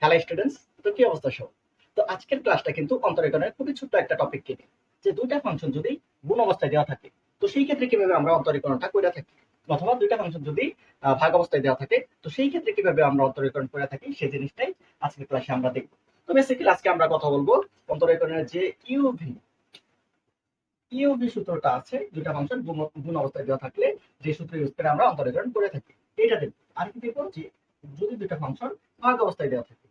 Hello students, তো কি অবস্থা সব? তো আজকের ক্লাসটা কিন্তু অন্তরীকরণের খুবই ছোট্ট একটা টপিক নিয়ে, যে দুইটা ফাংশন যদি গুণ অবস্থায় দেওয়া থাকে তো সেই ক্ষেত্রে কিভাবে আমরা অন্তরীকরণটা করে থাকি, অথবা দুইটা ফাংশন যদি ভাগ অবস্থায় দেওয়া থাকে তো সেই ক্ষেত্রে কিভাবে আমরা অন্তরীকরণ করে থাকি সেই জিনিসটাই আজকের ক্লাসে আমরা দেখব। তো বেসিক্যালি আজকে আমরা কথা বলবো অন্তরীকরণের যে ইউভি সূত্রটা আছে, দুইটা ফাংশন গুণ অবস্থায় দেওয়া থাকলে যে সূত্র ইউজ করে আমরা অন্তরীকরণ করে থাকি এটা দেখব। আর কি দেখবো যে যদি দুইটা ফাংশন ভাগ অবস্থায় দেওয়া থাকে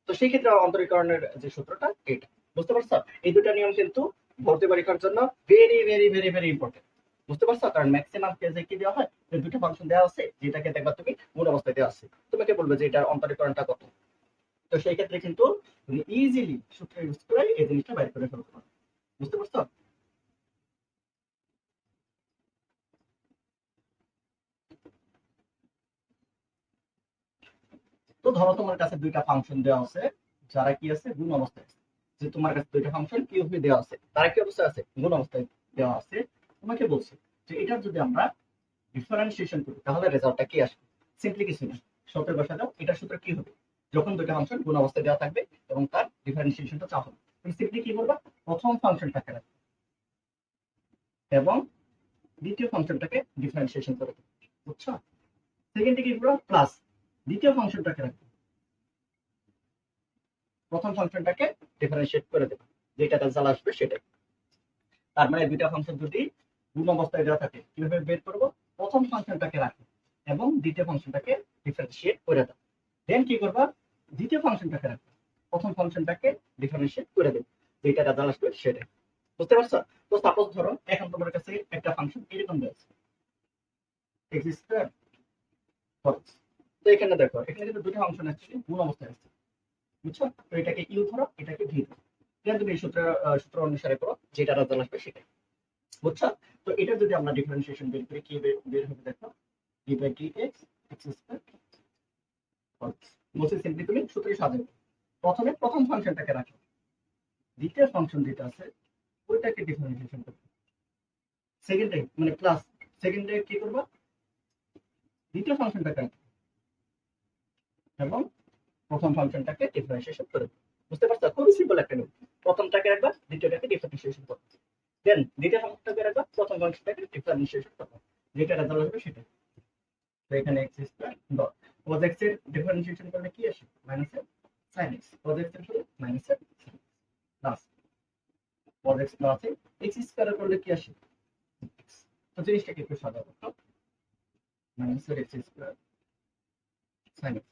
তো সেই ক্ষেত্রে অন্তরীকরণের যে সূত্রটা এটা। বুঝতে পারছো? এই দুটো নিয়ম কিন্তু ভর্তি পরীক্ষার জন্য very very very very important. বুঝতে পারছো? কারণ ম্যাক্সিমাম কেসে কি দেওয়া হয়, যে দুটো ফাংশন দেওয়া আছে যেটাকে দেখবা তুমি গুণ অবস্থায় দেওয়া আছে, তোমাকে বলবে যে এটার অন্তরীকরণটা কত। তো সেই ক্ষেত্রে কিন্তু তুমি ইজিলি সূত্র ইউজ করে এই জিনিসটা বাইর করে ফেলতে পারো। বুঝতে পারছো? তো ধরো তোমার কাছে দুইটা ফাংশন দেওয়া আছে যারা কি আছে গুণ অবস্থায় আছে। যে তোমার কাছে দুইটা ফাংশন কিউবি দেওয়া আছে, তারা কি অবস্থায় আছে? গুণ অবস্থায় দেওয়া আছে। তোমাকে বলছে যে এটা যদি আমরা ডিফারেন্সিয়েশন করি তাহলে রেজাল্টটা কি আসবে। সিম্পলি কিছু না, সূত্রে বসা দাও। এটার সূত্র কি হবে? যখন দুইটা ফাংশন গুণ অবস্থায় দেওয়া থাকবে এবং তার ডিফারেন্সিয়েশনটা চাওয়া হবে, তুমি সিম্পলি কি করবা? প্রথম ফাংশনটাকে রাখবে এবং দ্বিতীয় ফাংশনটাকে ডিফারেন্সিয়েশন করে দেবে। বুঝছো? সেকেন্ডে কি করবা? প্লাস দ্বিতীয় ফাংশনটাকে রাখবে, প্রথম ফাংশনটাকে ডিফারেন্সিয়েট করে দেবে, যেটা রেজাল্ট আসবে সেটাই। তার মানে দুইটা ফাংশন যদি গুণ অবস্থায় দেওয়া থাকে কিভাবে বের করব? প্রথম ফাংশনটাকে রাখো এবং দ্বিতীয় ফাংশনটাকে ডিফারেন্সিয়েট করে দাও। দেন কি করবা? দ্বিতীয় ফাংশনটাকে রাখো, প্রথম ফাংশনটাকে ডিফারেন্সিয়েট করে দেবে, যেটা রেজাল্ট আসবে সেটাই। বুঝতে পারছো? তো সাপোজ ধরো এখন তোমার কাছে একটা ফাংশন এরকম দেওয়া আছে এক্স স্কয়ার ফোর। তো এখানে দেখো, এখানে কিন্তু দুটো ফাংশন আছে গুণ অবস্থায় আছে। বুঝছো? তো এটাকে ইউ ধরো, এটাকে ভি ধরো। দেন তুমি এই সূত্র অনুসারে করো, যেটা রেজাল্ট আসবে সেটাই। বুঝছো? তো এটা যদি আমরা ডিফারেন্সিয়েশন বের করি কি বের হবে দেখো, D by D X X square বলছি। সিম্পলি তুমি সূত্রে সাজাবে, প্রথমে প্রথম ফাংশনটাকে রাখো, দ্বিতীয় ফাংশন যেটা আছে ওইটাকে ডিফারেন্সিয়েশন করবে। সেকেন্ডে মানে প্লাস, সেকেন্ডে কি করবা? দ্বিতীয় ফাংশনটাকে রাখো এবং প্রথম ফাংশনটাকে ডিফারেন্সিয়েশন করে দেবে। বুঝতে পারছো? খুবই সিম্পল একটা নিয়ম। প্রথমটাকে রাখবা, দ্বিতীয়টাকে ডিফারেন্সিয়েশন করবে। দেন দ্বিতীয় ফাংশনটাকে রাখবা, প্রথম ফাংশনটাকে ডিফারেন্সিয়েশন করবে, যেটা রেজাল্ট আসবে সেটা। তো এখানে x square dot cos x এর ডিফারেন্সিয়েশন করলে কি আসে? মাইনাস এর sin x। cos x এর হলো মাইনাস এর plus cos x plus x square করলে কি আসে? x। তো জিনিসটাকে একটু সাজাবো তো, মাইনাস এর x square sin x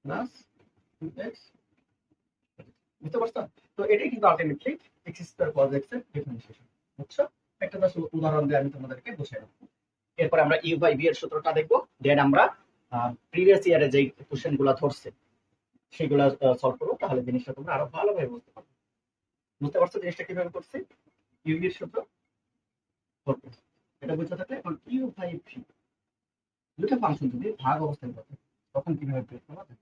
plus 2x। বুঝতে পারছো? তো এটাই কিন্তু ultimately x square cos x এর ডিফারেন্সিয়েশন। বুঝছো? একটা জাস্ট উদাহরণ দিয়ে আমি তোমাদেরকে বুঝাই দেব। এরপর আমরা ইউ বাই ভি এর সূত্রটা দেখবো। দেন আমরা প্রিভিয়াস ইয়ারে যে কোশ্চেন গুলা ধরছে সেগুলো সলভ করবো, তাহলে জিনিসটা তোমরা আরো ভালোভাবে বুঝতে পারবে। বুঝতে পারছো জিনিসটা কিভাবে করছে? ইউভির সূত্র করতে, এটা বুঝতে থাকলে এখন ইউ বাই ভি দুটো ফাংশন যদি ভাগ অবস্থায় থাকে তখন কিভাবে বের করা যায়।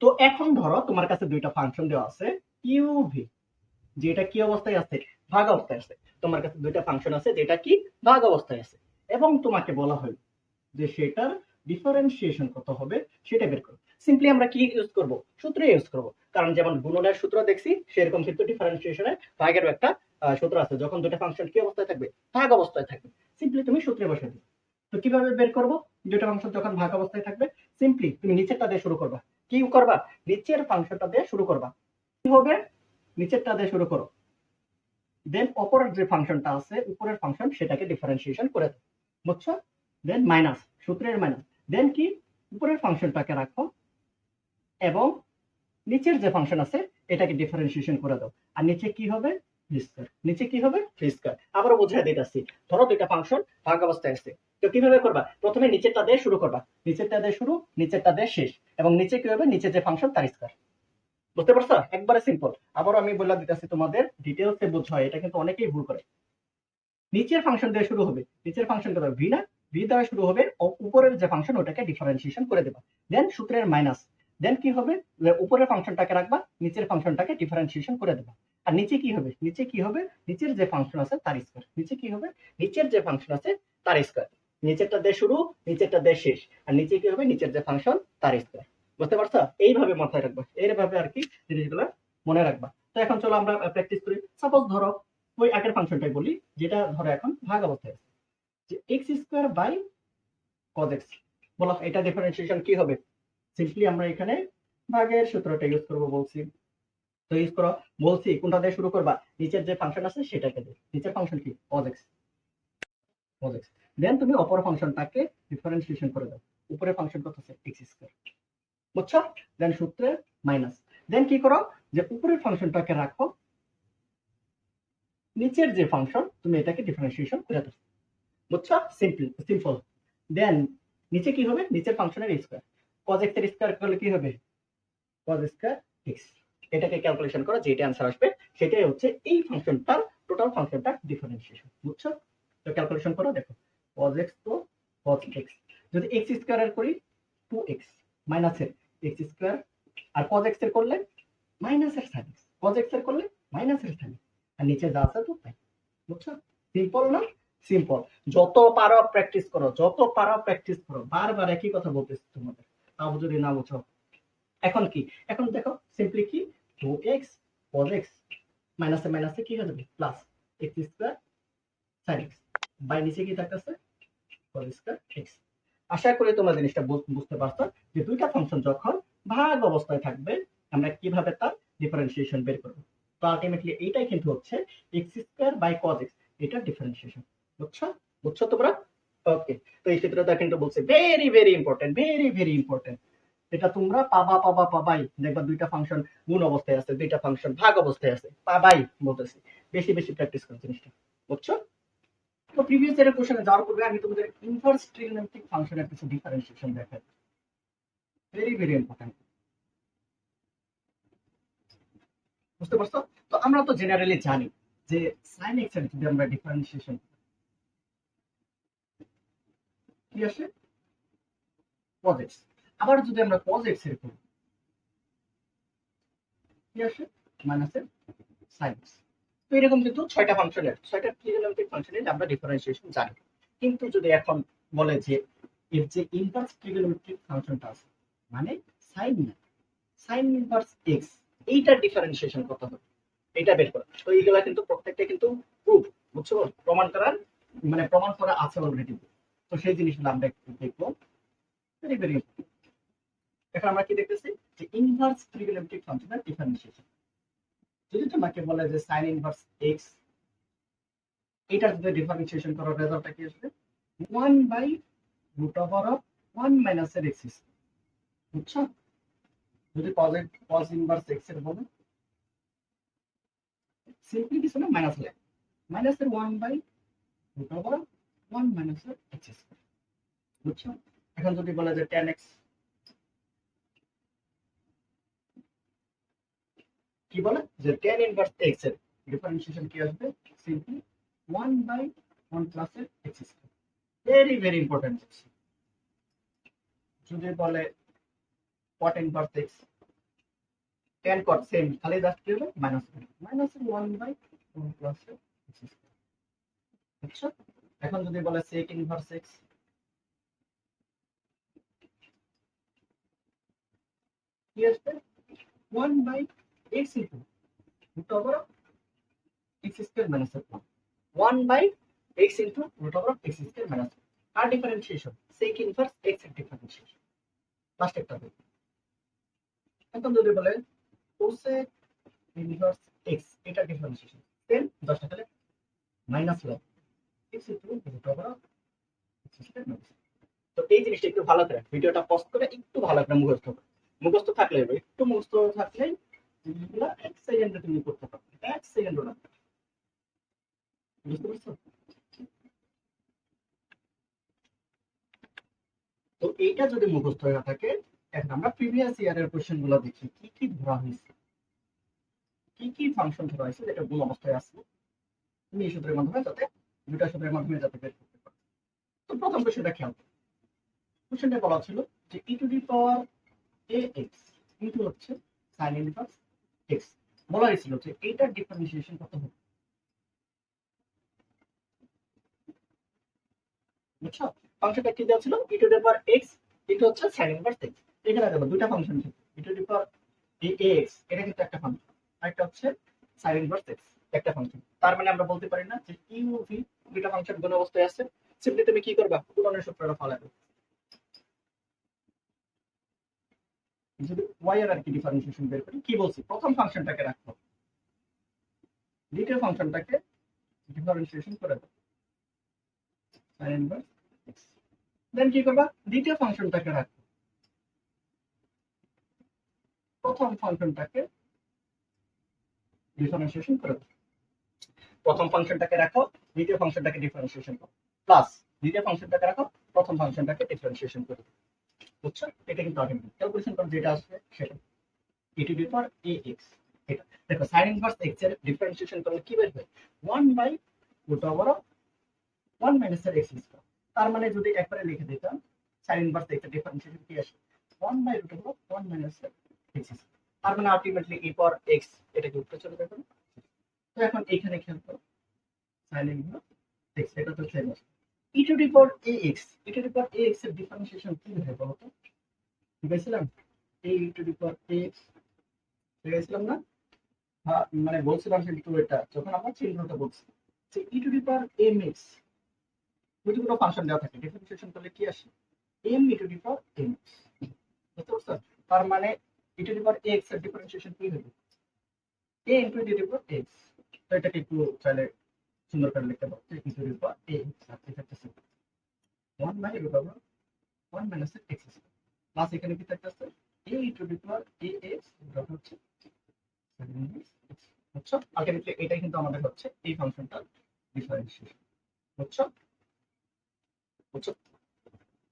তো এখন ধরো তোমার কাছে দুইটা ফাংশন দেওয়া আছে ইউভি, যেটা কি অবস্থায় আছে? ভাগ অবস্থায় আছে। তোমার কাছে দুইটা ফাংশন আছে যেটা কি ভাগ অবস্থায় আছে, এবং তোমাকে বলা হয় যে সেটার ডিফারেন্সিয়েশন কত হবে সেটা বের করো। সিম্পলি আমরা কি ইউজ করব? সূত্র ইউজ করব। কারণ যেমন গুণনের সূত্র দেখছি সেরকম কিন্তু ডিফারেন্সিয়েশনের ভাগের একটা সূত্র আছে, যখন দুটো ফাংশন কি অবস্থায় থাকবে? ভাগ অবস্থায় থাকবে। সিম্পলি তুমি সূত্রে বসে দিবে। তো কিভাবে বের করব? দুটো ফাংশন যখন ভাগ অবস্থায় থাকবে সিম্পলি তুমি নিচেরটা দিয়ে শুরু করবা। কি করবা? নিচের ফাংশনটা দিয়ে শুরু করবা। কি হবে? নিচেরটা দিয়ে শুরু করো, দেন অপরের যে ফাংশনটা আছে উপরের ফাংশন সেটাকে ডিফারেন্সিয়েশন করে দাও। বুঝছো? দেন মাইনাস, সূত্রের মাইনাস। দেন কি? উপরের ফাংশনটাকে রাখো এবং নিচের যে ফাংশন আছে এটাকে ডিফারেন্সিয়েশন করে দাও। আর নিচে কি হবে? V square. নিচে কি হবে? V square. আবারও বুঝিয়ে দিতেছি। ধরো দুইটা ফাংশন ভাগ অবস্থায় আছে, তো কিভাবে করবা? প্রথমে নিচেরটা দিয়ে শুরু করবা, নিচেরটা দিয়ে শুরু, নিচেরটা দিয়ে শেষ, এবং নিচে কি হবে? নিচে যে ফাংশন তার স্কয়ার। বুঝতে পারছো? একবারে সিম্পল। আবারও আমি বলে দিতেছি তোমাদের, ডিটেলসে বুঝো, এটা কিন্তু অনেকেই ভুল করে। নিচের ফাংশন দিয়ে শুরু হবে, নিচের ফাংশন কত? ভি না? ভি দ্বারা শুরু হবে, উপরের যে ফাংশন ওটাকে ডিফারেন্সিয়েশন করে দেবা। দেন সূত্রের মাইনাস। দেন কি হবে? উপরের ফাংশনটাকে রাখবা, নিচের ফাংশনটাকে ডিফারেন্সিয়েশন করে দেবা। আর নিচে কি হবে, নিচের যে ফাংশন আছে তার স্কয়ার, নিচে কি হবে, নিচের যে ফাংশন আছে তার স্কয়ার, নিচেরটা দিয়ে শুরু, নিচেরটা দিয়ে শেষ, আর নিচে কি হবে, নিচের যে ফাংশন তার স্কয়ার। বুঝতে পারছো? এইভাবে মাথায় রাখবা, এইভাবে আর কি জিনিসগুলো মনে রাখবা। তো এখন চলো আমরা প্র্যাকটিস করি। সাপোজ ধরো ওই আগের ফাংশনটাই বলি, যেটা ধরো এখন ভাগ অবস্থায় আছে, যে X square by cos X. বলো এটা ডিফারেন্সিয়েশন কি হবে? সিম্পলি আমরা এখানে ভাগের সূত্রটা ইউজ করবো বলছি। তো ইউজ করো, বলছি কোনটা দিয়ে শুরু করবা, নিচের যে ফাংশন আছে সেটাকে দিয়ে। নিচের ফাংশন কি, cos x, দেন তুমি অপর ফাংশনটাকে ডিফারেন্সিয়েশন করে দাও। উপরের ফাংশন কত আছে, x স্কয়ার, বুঝছো? দেন সূত্রে মাইনাস, দেন কি করো, যে উপরের ফাংশনটাকে রাখো, নিচের যে ফাংশন তুমি এটাকে ডিফারেন্সিয়েশন করে দাও। বুঝছো? সিম্পল। দেন নিচে কি হবে, নিচের ফাংশনের স্কয়ার, cos x এর স্কয়ার করলে কি হবে, cos স্কয়ার x। এটাকে ক্যালকুলেশন করো, যেটা आंसर আসবে সেটাই হচ্ছে এই ফাংশনটার টোটাল ফাংশনটার ডিফারেন্সিয়েশন। বুঝছো? তো ক্যালকুলেশন করো, দেখো cos x তো cos x, যদি x স্কয়ার এর করি 2x মাইনাস এর x স্কয়ার, আর cos x এর করলে মাইনাস এর sin x, cos x এর করলে মাইনাস এর sin x, আর নিচে যা আছে তো তাই। বুঝছো? সিম্পল না? সিম্পল। যত পারো প্র্যাকটিস করো, বারবার একই কথা বলতেছি তোমাদের, তাও যদি না বুঝো। এখন কি, এখন দেখো সিম্পলি কি, 2x cos x মাইনাসে মাইনাসে কি হয়ে যাবে, plus x square sin x, by নিচে কি থাকতেছে, cos স্কয়ার x। আশা করি তোমরা জিনিসটা বুঝতে পারছো, যে দুইটা ফাংশন যখন ভাগ অবস্থায় থাকবে আমরা কিভাবে তার ডিফারেন্সিয়েশন বের করব। তো আলটিমেটলি এইটাই কিন্তু হচ্ছে x square by cos x, এটা ডিফারেন্সিয়েশন। বুঝছো তোমরা? ওকে। তো এই ক্ষেত্রে কিন্তু বলছে very very important, very important. এটা তোমরা পাবাই, দেখবা দুইটা ফাংশন গুণ অবস্থায় আছে, দুইটা ফাংশন ভাগ অবস্থায় আছে, পাবাই বলতেছি। বেশি বেশি প্র্যাকটিস করো জিনিসটা। বুঝছো? তো প্রিভিয়াস ইয়ারের কোশ্চেনে যাওয়ার পূর্বে আমি তোমাদের ইনভার্স ট্রিগোনোমেট্রিক ফাংশনের কিছু ডিফারেন্সিয়েশন দেখাই, ভেরি ইম্পর্টেন্ট। বুঝতে পারছো? তো আমরা তো জেনারেলি জানি যে sin x এর যদি আমরা ডিফারেন্সিয়েশন কি আসে, cos x, আবার যদি আমরা cos x এর করি কি আসে, মাইনাস এর sin x। তো এরকম কিন্তু ছয়টা ট্রিগোনোমেট্রিক ফাংশনের আমরা ডিফারেন্সিয়েশন জানি। কিন্তু যদি এখন বলে যে এর যে ইনভার্স ট্রিগোনোমেট্রিক ফাংশনটা আছে, মানে sin ইনভার্স x, এইটার ডিফারেন্সিয়েশন কত হবে, এটা বের করা। তো এইগুলা কিন্তু প্রত্যেকটা কিন্তু প্রুফ, বুঝছো, প্রমাণ করা আছে অলরেডি। তো সেই জিনিসগুলো আমরা একটু দেখবো, ভেরি এখন আমরা কি দেখতেছি, যে ইনভার্স ট্রিগোনোমেট্রিক ফাংশনের ডিফারেন্সিয়েশন। যদি তোমাকে বলে যে sin ইনভার্স x, এটার যদি ডিফারেন্সিয়েশন করার রেজাল্টটা কি আসবে, 1/√1 মাইনাস এর x স্কয়ার। বুঝছো? যদি cos ইনভার্স x এর বলে, সিম্পলি কিছু না, মাইনাস লাগে, মাইনাস এর 1/√1 মাইনাস এর x স্কয়ার। বুঝছো? এখন যদি বলে যে tan x, কি বলে যে tan ইনভার্স x এর ডিফারেন্সিয়েশন কি আসবে, সিম্পলি 1/1 প্লাস এর x স্কয়ার। Very important. যদি বলে cot inverse x, tan cot same, খালি জাস্ট কি হবে, মাইনাস 1/1 প্লাস এর x স্কয়ার। বুঝছো? এখন যদি বলে sec ইনভার্স x, কি আসবে, 1/x into root over x square minus 1/x into root over x square minus. আর ডিফারেন্সিয়েশন sec ইনভার্স x এর ডিফারেন্সিয়েশন লাস্ট একটা হবে। এখন যদি বলে cosec ইনভার্স x, এটা ডিফারেন্সিয়েশন দেন 10 টাকা মাইনাস লাগে x into root over x square minus. তো এই জিনিসটা একটু ভালো করে ভিডিওটা পজ করে একটু ভালো করে মুখস্থ থাকলে হবে, একটু মুখস্থ থাকলে জিনিসগুলো 1 সেকেন্ডে তুমি করতে পারবে, 1 সেকেন্ডও না। বুঝতে পারছো? তো এইটা যদি মুখস্থ হয়ে থাকে, এখন আমরা প্রিভিয়াস ইয়ারের কোশ্চেন গুলো দেখি, কি কি ধরা হয়েছে, কি কি ফাংশন ধরা হয়েছে যেটা গুণ অবস্থায় আছে, তুমি এই সূত্রের মাধ্যমে যাতে, দুটা সূত্রের মাধ্যমে যাতে বের করতে পারো। তো প্রথম কোশ্চেনটা খেয়াল, কোশ্চেনটা বলা ছিল যে e to the power ax into হচ্ছে sin ইনভার্স x, বলা হয়েছিল যে এইটার ডিফারেন্সিয়েশন কত হবে, বুঝছো? ফাংশনটা কি দেওয়া ছিল, ই টু দি পাওয়ার এক্স, এটা হচ্ছে সাইন ইনভার্স এক্স। এখানে দেখো দুইটা ফাংশন ছিল, ই টু দি পাওয়ার এক্স এটা কিন্তু একটা ফাংশন, আর একটা হচ্ছে সাইন ইনভার্স এক্স একটা ফাংশন। তার মানে আমরা বলতে পারি না যে ইউ ভি দুইটা ফাংশন কোন অবস্থায় আছে। সিম্পলি তুমি কি করবা, গুণনের সূত্রটা ফলাবে। যদি ওয়াই এর আর কি ডিফারেন্সিয়েশন বের করি, কি বলছি, প্রথম ফাংশনটাকে রাখবো, দ্বিতীয় ফাংশনটাকে ডিফারেন্সিয়েশন করে দাও সাইন ইনভার্স এক্স। দেন কি করবা, দ্বিতীয় ফাংশনটাকে রাখবো, প্রথম ফাংশনটাকে ডিফারেন্সিয়েশন করে দাও। প্রথম ফাংশনটাকে রাখো, দ্বিতীয় ফাংশনটাকে ডিফারেন্সিয়েশন করো, প্লাস দ্বিতীয় ফাংশনটাকে রাখো, প্রথম ফাংশনটাকে ডিফারেন্সিয়েশন করো। বুঝছো? এটা কিন্তু আগে ক্যালকুলেশন করে যেটা আসবে সেটা ই two the power A x. এটা দেখো সাইন ইনভার্স এক্স এর ডিফারেন্সিয়েশন করলে কি বের হয়, 1 বাই রুট ওভার 1 মাইনাস এর এক্স স্কয়ার। তার মানে যদি একবারে লিখে দিতাম সাইন ইনভার্স এক্স এর ডিফারেন্সিয়েশন কি আসে, 1 বাই রুট ওভার 1 মাইনাস এর এক্স স্কয়ার। তার মানে আলটিমেটলি ই পাওয়ার এক্স এটাকে উত্তর চলে যাবে। তো এখন এইখানে খেয়াল করো sin ইনভার্স x এটা তো সেম আছে, e to the power ax, e to the power ax এর ডিফারেন্সিয়েশন কি হবে বলো তো, বুঝাইছিলাম a to the power ax, বুঝাইছিলাম না? হ্যাঁ, মানে বলছিলাম কিন্তু এটা যখন আমরা চিহ্নটা বলছি যে e to the power mx, যদি কোনো ফাংশন দেওয়া থাকে ডিফারেন্সিয়েশন করলে কি আসে, m e to the power mx। বুঝতে পারছো? তার মানে e to the power ax এর ডিফারেন্সিয়েশন কি হবে, a into e to the power x। তো এটাকে একটু চাইলে সুন্দর করে লিখতে পারো e to the power ax আর কি থাকতেছে 1 by root over 1 minus x square, plus এখানে কি থাকতেছে a to the power ax dot হচ্ছে বুঝছো? আলটিমেটলি এটাই কিন্তু আমাদের হচ্ছে এই ফাংশনটার ডিফারেন্সিয়েশন। বুঝছো? বুঝছো?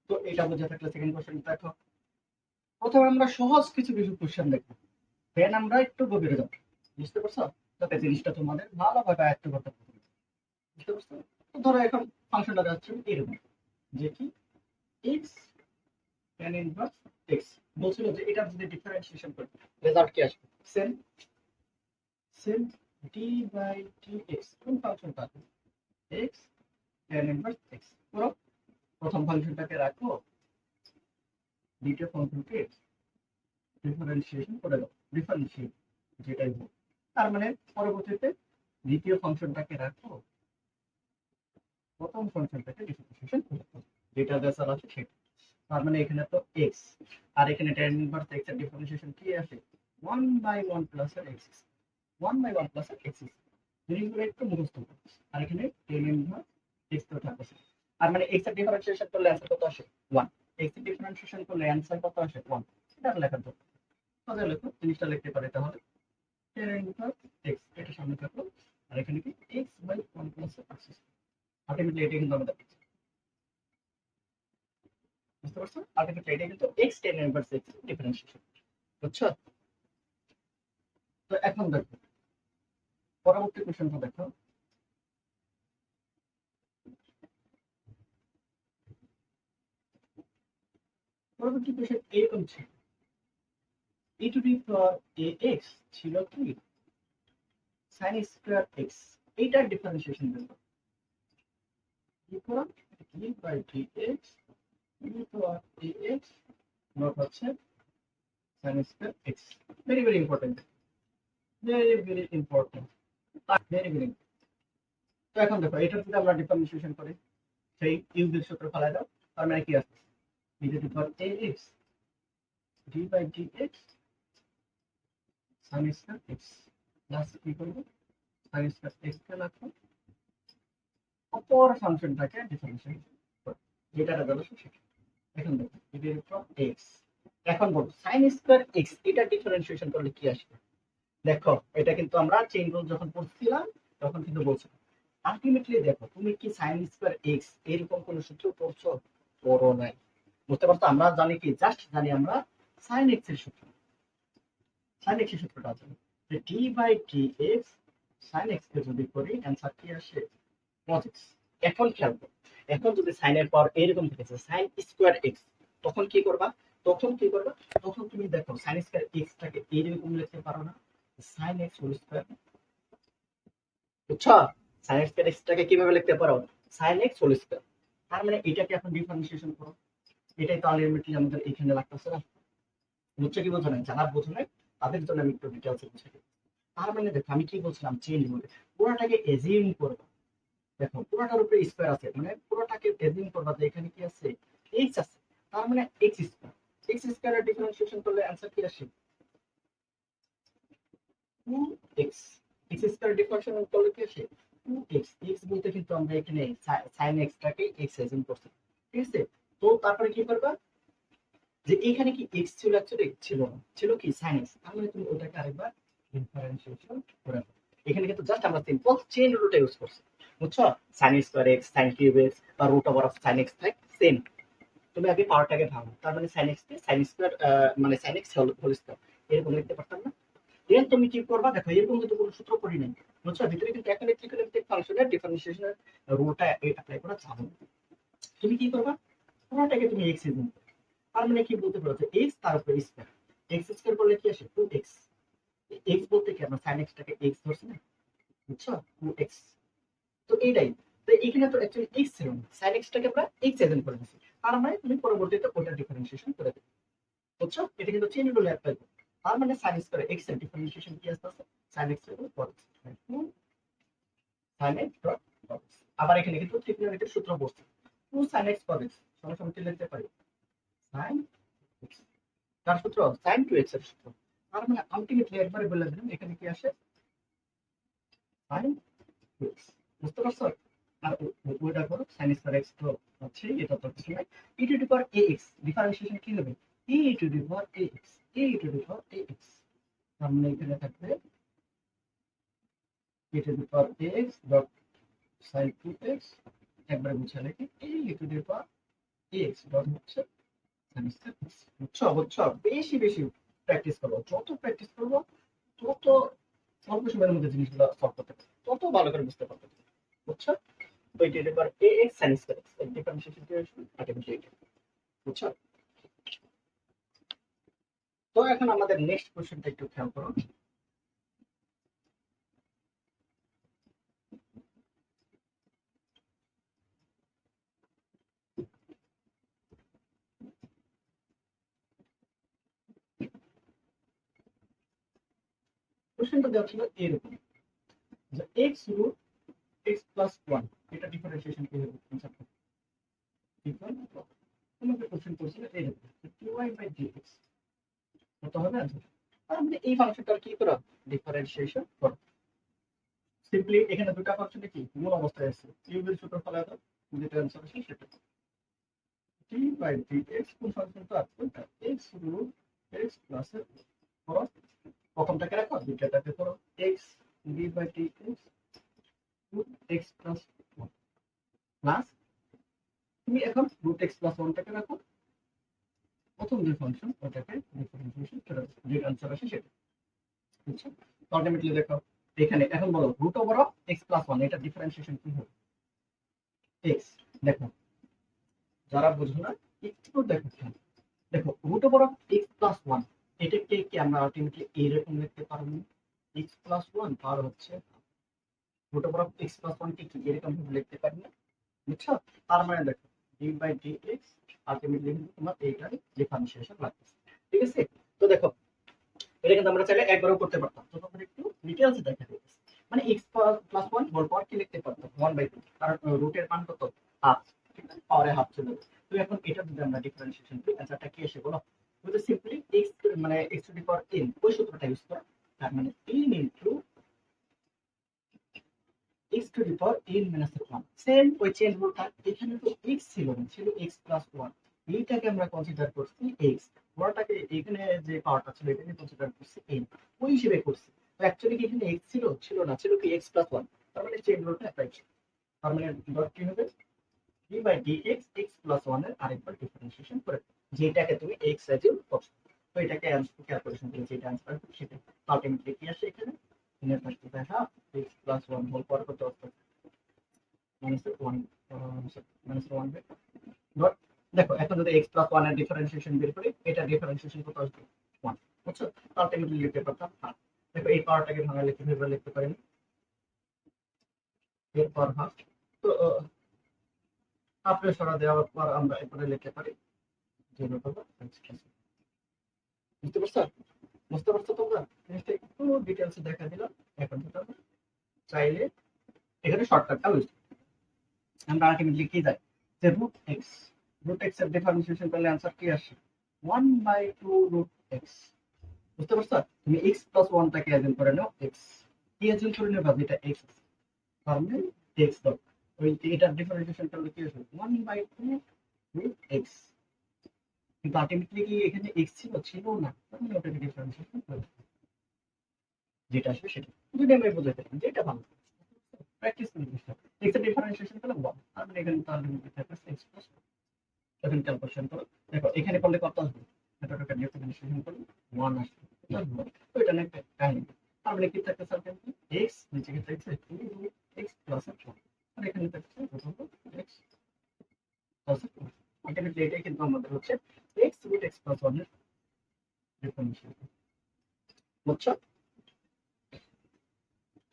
তো এটা বুঝে থাকলে সেকেন্ড কোশ্চেন দেখো। প্রথমে আমরা সহজ কিছু কিছু কোশ্চেন দেখবো, দেন আমরা একটু গভীরে যাব। বুঝতে পারছো? যাতে জিনিসটা তোমাদের ভালোভাবে আয়ত্ত করতে পারবে। বুঝতে পারছো? তো ধরো এখন ফাংশনটা যাচ্ছে এরকম যে কি x tan ইনভার্স x, বলছিল যে এটা যদি ডিফারেন্সিয়েশন করি রেজাল্ট কি আসবে, same same d by dx। কোন ফাংশনটা, x tan ইনভার্স x। পুরো প্রথম ফাংশনটাকে রাখো, দ্বিতীয় ফাংশনকে ডিফারেন্সিয়েশন করে দাও, ডিফারেন্সিয়েট যেটাই হোক। তার মানে পরবর্তীতে দ্বিতীয় ফাংশনটাকে রাখো, প্রথম ফাংশনটাকে ডিফারেন্সিয়েশন করে দাও, যেটা দেওয়া আছে সেটা। তার মানে এখানে তো x, আর এখানে tan ইনভার্স x এর ডিফারেন্সিয়েশন কি আসে, 1 বাই 1 প্লাস এর x, 1 বাই 1 প্লাস এর x। জিনিসগুলো একটু মুখস্থ করো। আর এখানে tan ইনভার্স x তো থাকছে। আর মানে x এর ডিফারেন্সিয়েশন করলে অ্যানসার কত আসে 1, x এর ডিফারেন্সিয়েশন করলে অ্যানসার কত আসে 1। এটা লেখার দরকার, তাহলে লেখো জিনিসটা লিখতে পারে তাহলে tan ইনভার্স x এটা সামনে থাকলো, আর এখানে কি x বাই 1 প্লাস এর x। আলটিমেটলি এটা কিন্তু আমাদের, বুঝতে পারছো? আলটিমেটলি এটা কিন্তু x tan inverse x differentiation. বুঝছো? তো এখন দেখো পরবর্তী কোশ্চেনটা দেখো। পরবর্তী কোশ্চেন এরকম ছিল, e to the power ax ছিল কি sin স্কয়ার x, এইটার ডিফারেন্সিয়েশন দেব, কি করলাম d by dx e to the power ax not হচ্ছে sin square x। Very very important, very very important, very very. তো এখন দেখো এটা যদি আমরা ডিফারেন্সিয়েশন করি সেই ইউজের সূত্র ফেলাই দাও, তার মানে কি আসছে e to the power ax d by dx sin square x plus কি করব sin স্কয়ার x কে রাখো, অপর ফাংশনটাকে ডিফারেন্সিয়েট করো, যেটা দেওয়া আছে সেটা। এখন দেখো e to the power x, এখন বলবো sin স্কয়ার x এটা ডিফারেন্সিয়েশন করলে কি আসবে। দেখো এটা কিন্তু আমরা চেইন রুল যখন পড়ছিলাম তখন কিন্তু বলছিলাম। আলটিমেটলি দেখো তুমি কি sin স্কয়ার x এরকম কোন সূত্র পড়ছো, পড়ো নাই। বুঝতে পারছো? আমরা জানি কি, জাস্ট জানি আমরা sin x এর সূত্র, sin x এর সূত্রটা জানি যে d by dx sin x কে যদি করি অ্যানসার কি আসে cos x। এখন খেয়াল করো, এখন যদি sin এর পাওয়ার এরকম থেকেছে sin স্কয়ার x, তখন কি করবা, তখন কি করবা, তখন তুমি দেখো sin স্কয়ার x টাকে এরকম লিখতে পারো না sin x হোল স্কয়ার, বুঝছো? sin x এর এক্সটাকে কিভাবে লিখতে পারো? sin x whole square. তার মানে এটাকে এখন ডিফারেন্সিয়েশন করো। এটাই তো আলটিমেটলি আমাদের এখানে লাগতেছে না। বুঝছো কি বোঝো না? যারা বোঝো না তাদের জন্য আমি একটু ডিটেইলসে বুঝাই দিই। তার মানে দেখো আমি কি বলছিলাম, চেইন রুলে পুরোটাকে এজিউম করবো। দেখো পুরোটার উপরে স্কয়ার আছে, মানে পুরোটাকে এজিউম করবা যে এখানে কি আছে, x আছে। তার মানে x স্কয়ার, x স্কয়ারের ডিফারেন্সিয়েশন করলে आंसर কি আসে? 2x। x স্কয়ার ডিফারেন্সিয়েশন করলে কি আসে? 2x। x বলতে কিন্তু আমরা এখানে sin x টাকে x এজিউম করছি, ঠিক আছে? তো তারপরে কি করবা, যে এখানে কি x ছিল, অ্যাকচুয়ালি ছিল না, ছিল কি sin x। তার মানে তুমি ওটাকে আরেকবার ডিফারেন্সিয়েশন করে নাও। এখানে কিন্তু জাস্ট আমরা সিম্পল চেইন রুলটা ইউজ করছি, বুঝছো? sin square x sin cube x বা root over of sin x থাকে সেম। তুমি আগে পাওয়ারটাকে ভাঙো, তার মানে sin x কে sin স্কয়ার মানে sin x হোল স্কয়ার এরকম লিখতে পারতাম না? দেন তুমি কি করবা, দেখো এরকম কিন্তু কোনো সূত্র পড়ি নাই, বুঝছো? ভিতরে কিন্তু একটা ত্রিকোণমিতিক ফাংশনের ডিফারেন্সিয়েশনের রুলটা অ্যাপ্লাই করা যাবে না। তুমি কি করবা, পুরোটাকে তুমি x এর গুণ, তার মানে কি বলতে পারো যে x তার উপরে স্কয়ার, x স্কয়ার করলে কি আসে 2x। x বলতে কি আমরা sin x টাকে x ধরছি না, বুঝছো? 2x। তো এইটাই, তো এখানে তো অ্যাকচুয়ালি x ছিল না, sin x টাকে আমরা x এজেন্ট করে দিয়েছি। তার মানে তুমি পরবর্তীতে ওটা ডিফারেন্সিয়েশন করে দেবে, বুঝছো? এটা কিন্তু চেইন রুল অ্যাপ্লাই করে। তার মানে sin স্কয়ার x এর ডিফারেন্সিয়েশন কি আসছে, sin x এর উপর sin x dot cos x। আবার এখানে কিন্তু ত্রিকোণমিতির সূত্র বসছে, 2 sin x cos x সমান কি লিখতে পারি, sin x। তার সূত্র sin 2x এর সূত্র। তার মানে আলটিমেটলি একবারে বলে দিলাম এখানে কি আসে, sin 2x। বুঝতে পারছো? আর ওইটা করো sin স্কয়ার x তো হচ্ছে, এটা তো কিছু নাই। e to the power ax differentiation কি হবে, e to the power ax, e to the power ax। তার মানে এখানে থাকবে e to the power ax dot sin 2x একবারে মুছে লিখি e to the power ax dot হচ্ছে sin স্কয়ার x। বুঝছো? বুঝছো? বেশি বেশি প্র্যাকটিস করো, যত প্র্যাকটিস করবো তত অল্প সময়ের মধ্যে জিনিসগুলো সলভ করতে পারবে, তত ভালো করে বুঝতে পারবে, বুঝছো? তো এটা এবার ax sin স্কয়ার x এর ডিফারেন্সিয়েশন কি আসবে, আলটিমেটলি এটা, বুঝছো? তো এখন আমাদের নেক্সট কোশ্চেনটা একটু খেয়াল করো। কোশ্চেনটা দেওয়া ছিল এরকম যে x রুট x প্লাস 1 এটা ডিফারেন্সিয়েশন কি হবে, কনসেপ্ট তোমাকে কোশ্চেন করছিল এরকম dy বাই dx কত হবে आंसर। আর আমাদের এই ফাংশনটার কি করো, ডিফারেন্সিয়েশন করো। সিম্পলি এখানে দুটো ফাংশনে কি মূল অবস্থায় আছে, কিউবের সূত্র ফেলা দাও, যেটা आंसर আসে সেটা dy বাই dx কোন ফাংশনটা আছে, x রুট x প্লাস করো, প্রথমটাকে রাখো, দ্বিতীয়টাকে করো x d by dx root x plus 1 plus তুমি এখন রুট x প্লাস 1 টাকে রাখো, প্রথম যে ফাংশন ওটাকে ডিফারেন্সিয়েশন করে দাও, যে आंसर আসে সেটা, বুঝছো? আলটিমেটলি দেখো এখানে এখন বলো root over of x plus 1 এটা ডিফারেন্সিয়েশন কি হবে, x। দেখো যারা বুঝো না একটু দেখো খেয়াল, দেখো root over of x plus 1 এটাকে কি আমরা আলটিমেটলি এরকম লিখতে পারবো না, x প্লাস 1 পাওয়ার হচ্ছে root over of x plus 1 কে কি এরকম ভাবে লিখতে পারি না, বুঝছো? তার মানে দেখো d বাই dx আলটিমেটলি কিন্তু তোমার এইটার ডিফারেন্সিয়েশন লাগতেছে, ঠিক আছে? তো দেখো এটা কিন্তু আমরা চাইলে একবারও করতে পারতাম, তো তোমাদের একটু ডিটেইলসে দেখা দিতেছে। মানে x প্লাস 1 হোল পাওয়ার কি লিখতে পারতাম 1/2, কারণ রুটের মান কত, হাফ, ঠিক আছে? পাওয়ারে হাফ চলে যাবে। তো এখন এটা যদি আমরা ডিফারেন্সিয়েশন করি आंसरটা কি আসে বলো, তো সিম্পলি x মানে x two the power n ওই সূত্রটা ইউজ করো। তার মানে n into x two the power n minus 1 same ওই চেন রুলটা, এখানে তো x ছিল না, ছিল x প্লাস 1, এইটাকে আমরা কনসিডার করছি x, পুরোটাকে এখানে যে পাওয়ারটা ছিল এটাকে কনসিডার করছি n, ওই হিসেবে করছি। তো অ্যাকচুয়ালি কি এখানে x ছিল, ছিল না, ছিল কি x প্লাস 1। তার মানে চেন রুলটা অ্যাপ্লাই করছি। তার মানে ডট কি হবে, d by dx x plus 1 এর আরেকবার ডিফারেন্সিয়েশন করে, যেটাকে তুমি x অ্যাজিউম করছো। তো এটাকে ক্যালকুলেশন করে যেটা आंसर আসবে সেটা আলটিমেটলি কি আসে, এখানে এর থাকতে পারে half x plus 1 whole power কত আসবে মাইনাস 1 মাইনাস 1 ডট। দেখো এখন যদি x প্লাস 1 এর ডিফারেন্সিয়েশন বের করি, এটা ডিফারেন্সিয়েশন কত আসবে 1, বুঝছো? আলটিমেটলি লিখতে পারতাম হাফ। দেখো এই পাওয়ারটাকে ভাঙালে কিভাবে লিখতে পারি, এর পাওয়ার হাফ। তো হাফে সরা দেওয়ার পর আমরা এরপরে লিখতে পারি 0 করবো বুঝতে পারছো? বুঝতে পারছো তোমরা? জিনিসটা একটু ডিটেলসে দেখা দিলাম। এখন যেটা আমরা চাইলে এখানে শর্টকাট ইউজ আমরা আলটিমেটলি কি যাই যে রুট এক্স এর ডিফারেন্সিয়েশন করলে आंसर কি আসে 1/2 রুট এক্স। বুঝতে পারছো? তুমি x প্লাস 1 টাকে অ্যাজিউম করে নাও x, কি অ্যাজিউম করে নেবা যেটা x আছে তার মানে x দাও, ওই এটার ডিফারেন্সিয়েশন করলে কি আসবে 1/2 রুট এক্স। কিন্তু আলটিমেটলি কি এখানে x ছিল না, তাহলে ওটাকে ডিফারেন্সিয়েশন করে যেটা আসবে সেটা যদি আমি বোঝাতে পারি যেটা ভালো প্র্যাকটিস করে জিনিসটা x এর ডিফারেন্সিয়েশন করলে 1, তার মানে এখানে তার লিমিট থাকে x প্লাস 1। এখন ক্যালকুলেশন করো, দেখো এখানে করলে কত আসবে, এতটুকু ডিফারেন্সিয়েশন করলে 1 আসবে, তো এটা না একটা কাহিনী। তার মানে কি থাকতে স্যার কিন্তু x নিচে কি থাকছে 2 x প্লাস 1 আর এখানে থাকছে x প্লাস 1। আলটিমেটলি এটাই কিন্তু আমাদের হচ্ছে x রুট x প্লাস 1 এর ডিফারেন্সিয়েশন। বুঝছো?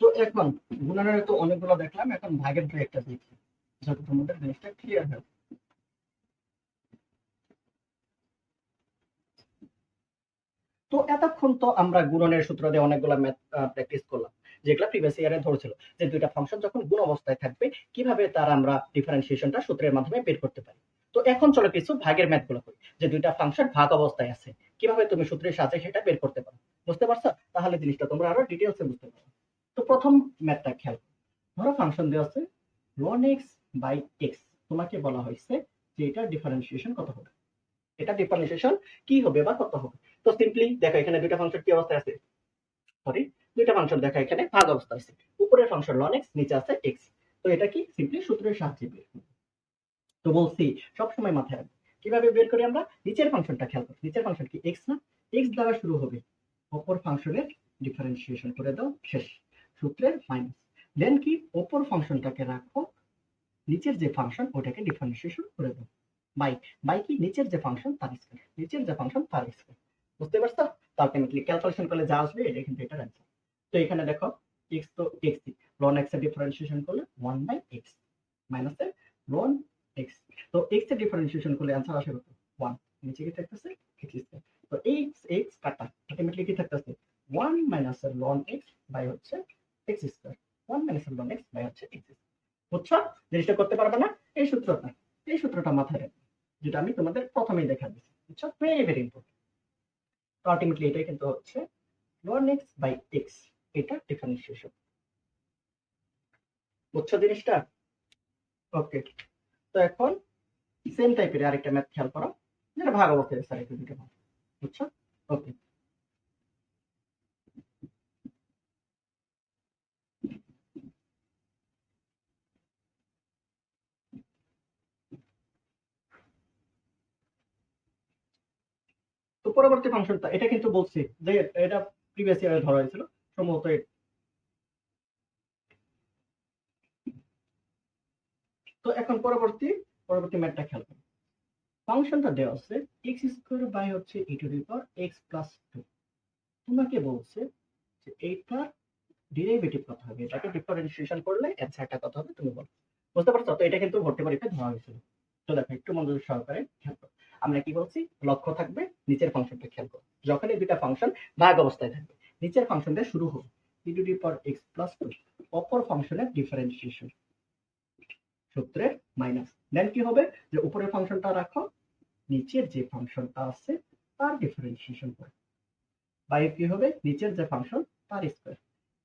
তো এখন গুণনের তো অনেকগুলো দেখলাম, এখন ভাগের দুই একটা দেখি যাতে তোমাদের জিনিসটা ক্লিয়ার হয়। তো এতক্ষণ তো আমরা গুণনের সূত্র দিয়ে অনেকগুলো ম্যাথ প্র্যাকটিস করলাম, যেগুলো প্রিভিয়াস ইয়ারে ধরেছিল যে দুইটা ফাংশন যখন গুণ অবস্থায় থাকবে কিভাবে তার আমরা ডিফারেন্সিয়েশনটা সূত্রের মাধ্যমে বের করতে পারি। তো এখন চলো কিছু ভাগের ম্যাথগুলো করি, যে দুইটা ফাংশন ভাগ অবস্থায় আছে কিভাবে তুমি সূত্রের সাহায্যে সেটা বের করতে পারো। বুঝতে পারছো? তাহলে জিনিসটা তোমরা আরো ডিটেইলসে বুঝতে পারো। তো প্রথম ম্যাথটা খেয়াল করো, ধরো ফাংশন দেওয়া আছে ln x বাই x, তোমাকে বলা হয়েছে যে এটা ডিফারেন্সিয়েশন কত হবে, এটা ডিফারেন্সিয়েশন কি হবে বা কত হবে। তো সিম্পলি দেখো এখানে দুইটা ফাংশন কি অবস্থায় আছে, সরি দুইটা ফাংশন দেখা এখানে ভাগ অবস্থায় আছে, উপরের ফাংশন ln x নিচে আছে x। তো এটা কি সিম্পলি সূত্রের সাহায্যে বের করব। তো বলছি সব সময় মাথায় রাখবে কিভাবে বের করি আমরা, নিচের ফাংশনটা খেয়াল করো, নিচের ফাংশন কি x না, x দ্বারা শুরু হবে, অপর ফাংশনের ডিফারেন্সিয়েশন করে দাও শেষ, সূত্রের মাইনাস। দেন কি অপর ফাংশনটাকে রাখো, নিচের যে ফাংশন ওটাকে ডিফারেন্সিয়েশন করে দাও বাই, বাই কি নিচের যে ফাংশন তার স্কয়ার, নিচের যে ফাংশন তার স্কয়ার। বুঝতে পারছো? তো আলটিমেটলি ক্যালকুলেশন করলে যা আসবে এটা কিন্তু এটার অ্যান্সার। তো এখানে দেখো x তো x ln x এর ডিফারেন্সিয়েশন করলে 1/x মাইনাস এর ln x। তো x এর ডিফারেন্সিয়েশন করলে অ্যান্সার আসে কত 1, নিচে কি থাকতেছে x স্কয়ার। তো x x কাটা আলটিমেটলি কি থাকতেছে 1 মাইনাস এর ln x বাই হচ্ছে x স্কয়ার, 1 মাইনাস এর ln x বাই হচ্ছে x স্কয়ার। বুঝছো? জিনিসটা করতে পারবে না, এই সূত্রটা, এই সূত্রটা মাথায় রাখবে যেটা আমি তোমাদের প্রথমেই দেখা দিচ্ছি। বুঝছো? Very very important. তো আলটিমেটলি এটাই কিন্তু হচ্ছে ln x বাই x, এটা ডিফারেন্সিয়েশন। বুঝছো জিনিসটা? ওকে। তো এখন সেম টাইপের আরেকটা ম্যাথ খেয়াল করো, যেটা ভাগ অবস্থায় স্যার একটু দুটো ভাগ। বুঝছো? ওকে। তো পরবর্তী ফাংশনটা এটা কিন্তু বলছি যে এটা প্রিভিয়াস ইয়ারে ধরা হয়েছিল সম্ভবত। তো এখন পরবর্তী পরবর্তী ম্যাথটা খেয়াল করো, ফাংশনটা দেওয়া আছে x স্কয়ার বাই হচ্ছে e to the power x plus 2। তোমাকে বলছে যে এইটার ডেরিভেটিভ কত হবে, এটাকে ডিফারেন্সিয়েশন করলে অ্যানসারটা কত হবে তুমি বলো। বুঝতে পারছো? তো এটা কিন্তু ভর্তি পরীক্ষায় ধরা হয়েছিল। তো দেখো একটু মনোযোগ সহকারে খেয়াল করো, আমরা কি বলছি লক্ষ্য থাকবে নিচের ফাংশনটা খেয়াল করো, যখন এই দুটা ফাংশন ভাগ অবস্থায় থাকবে নিচের ফাংশনটা শুরু হবে e to the power x plus 2, অপর ফাংশনের ডিফারেন্সিয়েশন সূত্রে মাইনাস। দেন কি হবে যে উপরের ফাংশনটা রাখো, নিচের যে ফাংশনটা আছে তার ডিফারেন্সিয়েশন করো, বাই কি হবে নিচের যে ফাংশন তার square,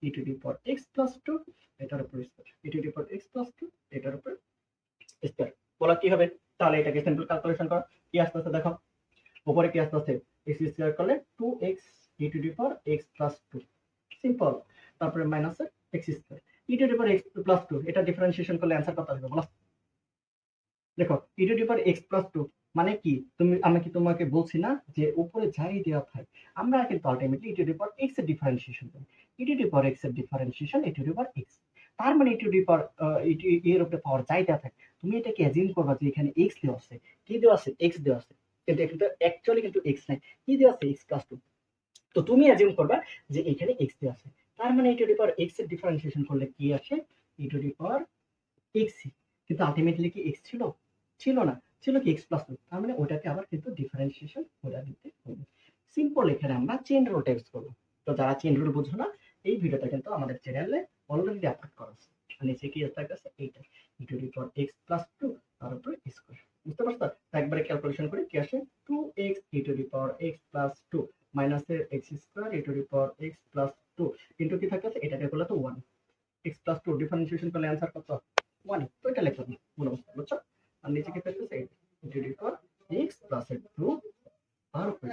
e to the power x plus 2 এটার উপর square, e to the power x plus 2 এটার উপর স্কয়ার। বলা কি হবে, তাহলে এটাকে সিম্পল ক্যালকুলেশন করো, কি আসতেছে দেখো, উপরে কি আসতেছে x স্কয়ার করলে 2x e to the power x plus 2 simple, তারপরে minus x square e to the power x plus 2, এটা ডিফারেন্সিয়েশন করলে অ্যানসার কত আসবে বলো। দেখো e to the power x plus 2 মানে কি, আমি কি তোমাকে বলছি না যে উপরে যাই দেওয়া থাকে আমরা কিন্তু ultimately e to the power x এর ডিফারেন্সিয়েশন করি, e to the power x এর differentiation e to the power x। তার মানে e টু দি পাওয়ার এর উপরে পাওয়ার যাই দেওয়া থাকে তুমি এটাকে অ্যাজিউম করবা যে এখানে x দেওয়া আছে, কি দেওয়া আছে x দেওয়া আছে, কিন্তু এখানে অ্যাকচুয়ালি কিন্তু x নাই, কি দেওয়া আছে x প্লাস 2। তো তুমি অ্যাজিউম করবা যে এখানে এক্স আছে, তার মানে e to the power x এর ডিফারেন্সিয়েশন করলে কি আসে, e to the power x. কিন্তু আলটিমেটলি কি এক্স ছিল? ছিল না, ছিল কি এক্স প্লাস টু। তার মানে ওটাকে আবার কিন্তু ডিফারেন্সিয়েশন করে দিতে হবে। সিম্পল এখানে আমরা চেইন রুল টেস্ট করবো। তো যারা চেইন রুল বুঝো না, এই ভিডিওটা কিন্তু আমাদের চ্যানেলে অলরেডি আপলোড করা আছে। আর নিচে কি থাকতেছে এইটা, e to the power X plus two তার উপরে স্কয়ার। বুঝতে পারছো? তো একবারে ক্যালকুলেশন করে কি আসে, 2x e to the power x plus 2 মাইনাসের x square e to the power x plus 2 into কি থাকতেছে, এটাকে করলে তো 1, x প্লাস 2 ডিফারেন্সিয়েশন করলে অ্যানসার কত, 1। তো এটা লিখলাম মনে বুঝছো? আর নিচে কি থাকতেছে, e to the power x plus 2 তার উপরে।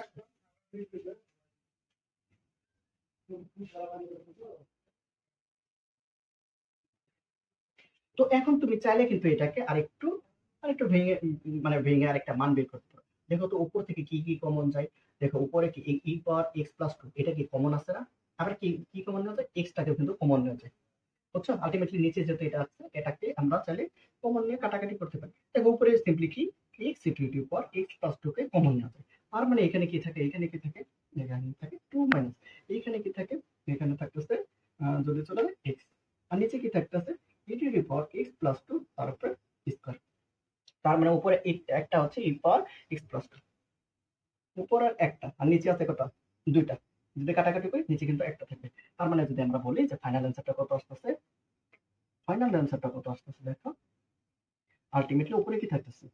তো এখন তুমি চাইলে কিন্তু এটাকে আরেকটু ভেঙে মানে ভেঙে আরেকটা মান বের করতে পারো। দেখো তো উপর থেকে কি কি কমন যায়। দেখো উপরে কি ই পাওয়ার এক্স প্লাস টু, এটা কি কমন আছে না? আবার কি কি কমন নেওয়া যায়, এক্সটাকে কিন্তু কমন নেওয়া যায়। বুঝছো? আলটিমেটলি নিচে যেহেতু এটা আছে, এটাকে আমরা চাইলে কমন নিয়ে কাটাকাটি করতে পারি। দেখো উপরে সিম্পলি কি এক্স ইনটু টু পাওয়ার এক্স প্লাস টু কে কমন নেওয়া যায়। তার মানে এখানে কি থাকে, এখানে কি থাকে, এখানে থাকে টু মাইনাস, এইখানে কি থাকে, এখানে থাকতেছে যদি চলে যায় এক্স। আর নিচে কি থাকতেছে, e to the power x plus 2 তার উপরে স্কয়ার। তার মানে উপরে একটা হচ্ছে e পাওয়ার x প্লাস 2, উপরে একটা আর নিচে আছে কত, দুইটা। যদি কাটাকাটি করি নিচে কিন্তু একটা থাকবে। তার মানে যদি আমরা বলি যে ফাইনাল অ্যানসারটা কত আসতেছে, দেখো আলটিমেটলি উপরে কি থাকতেছে,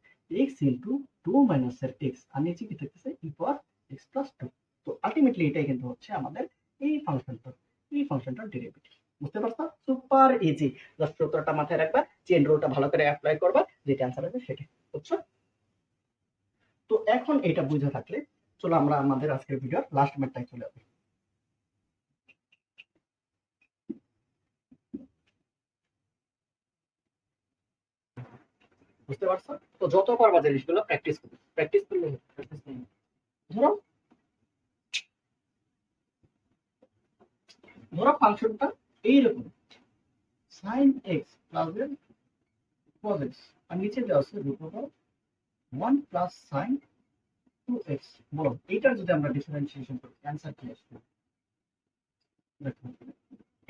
x ইনটু 2 মাইনাসের x আর নিচে কি থাকতেছে e পাওয়ার x প্লাস 2। তো আলটিমেটলি এটাই কিন্তু হচ্ছে আমাদের এই ফাংশনটার ডেরিভেটিভ। বুঝতে পারছো? Super easy. জাস্ট সূত্রটা মাথায় রাখবা, চেইন রুলটা ভালো করে অ্যাপ্লাই করবা, যেটা অ্যানসার হবে সেটা। বুঝছো? তো এখন এটা বুঝে থাকলে চলো আমরা আমাদের আজকের ভিডিওর লাস্ট ম্যাথটাই চলে যাবো। বুঝতে পারছো? তো যত পারবা জিনিসগুলো প্র্যাকটিস করলে ধরো ধরো ফাংশনটা এইরকম, sin x plus cos x আর নিচে দেওয়া আছে root over 1 plus sin 2x। বলো এইটার যদি আমরা ডিফারেন্সিয়েশন করি অ্যানসার কি আসবে? দেখো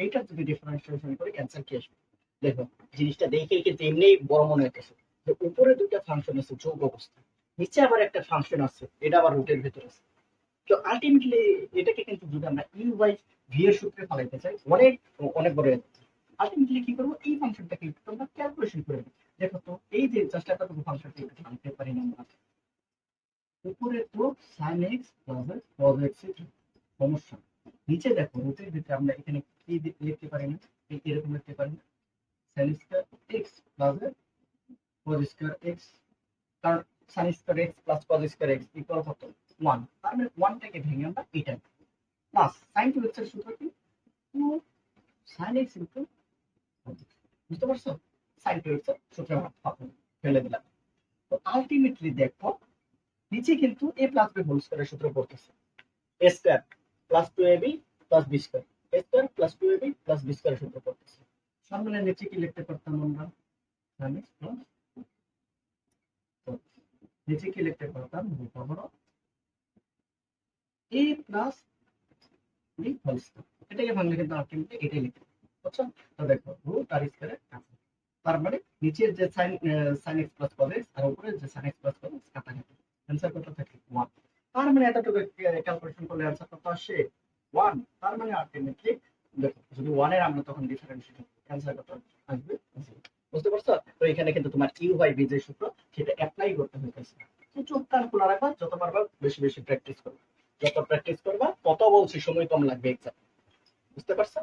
এইটার যদি ডিফারেন্সিয়েশন করি অ্যানসার কি আসবে? দেখো জিনিসটা দেখেই কিন্তু এমনিই বড় মনে হইতেছে যে উপরে দুইটা ফাংশন আছে যোগ অবস্থা, নিচে আবার একটা ফাংশন আছে, এটা আবার রুটের ভিতরে আছে। তো আলটিমেটলি এটাকে কিন্তু যদি আমরা ইউ বাই ভি এর সূত্রে ফলাইতে চাই অনেক অনেক বড় হয়ে যাচ্ছে। আলটিমেটলি কি করবো, এই ফাংশনটাকে একটু আমরা ক্যালকুলেশন করে দিই। দেখো তো এই যে জাস্ট এতটুকু ফাংশনটা একটু আনতে পারি না আমরা, উপরে তো sin x plus cos x এর সমস্যা, নিচে দেখো রুটের ভিতরে আমরা এখানে কি লিখতে পারি না, এরকম লিখতে পারি না, sin square x plus cos square x। কারণ sin square x plus cos square x equal কত, 1। তার মানে 1 টাকে ভেঙে আমরা এটা প্লাস sin 2x এর সূত্র কি, 2 sin x ইনটু, বুঝতে পারছো? sin 2x এর সূত্র আমরা ফেলে দিলাম। তো আলটিমেটলি দেখো নিচে কিন্তু a প্লাস b হোল স্কয়ারের সূত্র পড়তেছে, a square plus 2ab plus b square, a square plus 2ab plus b স্কয়ারের সূত্র পড়তেছে। তার মানে নিচে কি লিখতে পারতাম আমরা, sin x প্লাস, নিচে কি লিখতে পারতাম, root over a plus b whole square. এটাকে ভাঙলে কিন্তু আলটিমেটলি এটাই লিখতে পারবো। বুঝছো? তো দেখো রুট আর স্কয়ারের কাছে, তার মানে নিচের যে sin x plus cos x আর উপরে যে sin x plus cos x কাটাকাটি, অ্যানসার কত থাকে 1। তার মানে এতটুকু ক্যালকুলেশন করলে অ্যানসার কত আসে 1। তার মানে আলটিমেটলি দেখো যদি 1 এর আমরা তখন ডিফারেন্সিয়েশন অ্যানসার কত আসবে 0। বুঝতে পারছো? তো এখানে কিন্তু তোমার ইউ বাই বি যে সূত্র সেটা অ্যাপ্লাই করতে হইতেছে। তো চোখ কান খোলা রাখবা, যত পারবা বেশি বেশি প্র্যাকটিস করবা, যত প্র্যাকটিস করবা তত বলছি সময় কম লাগবে এক্সাম। বুঝতে পারছো?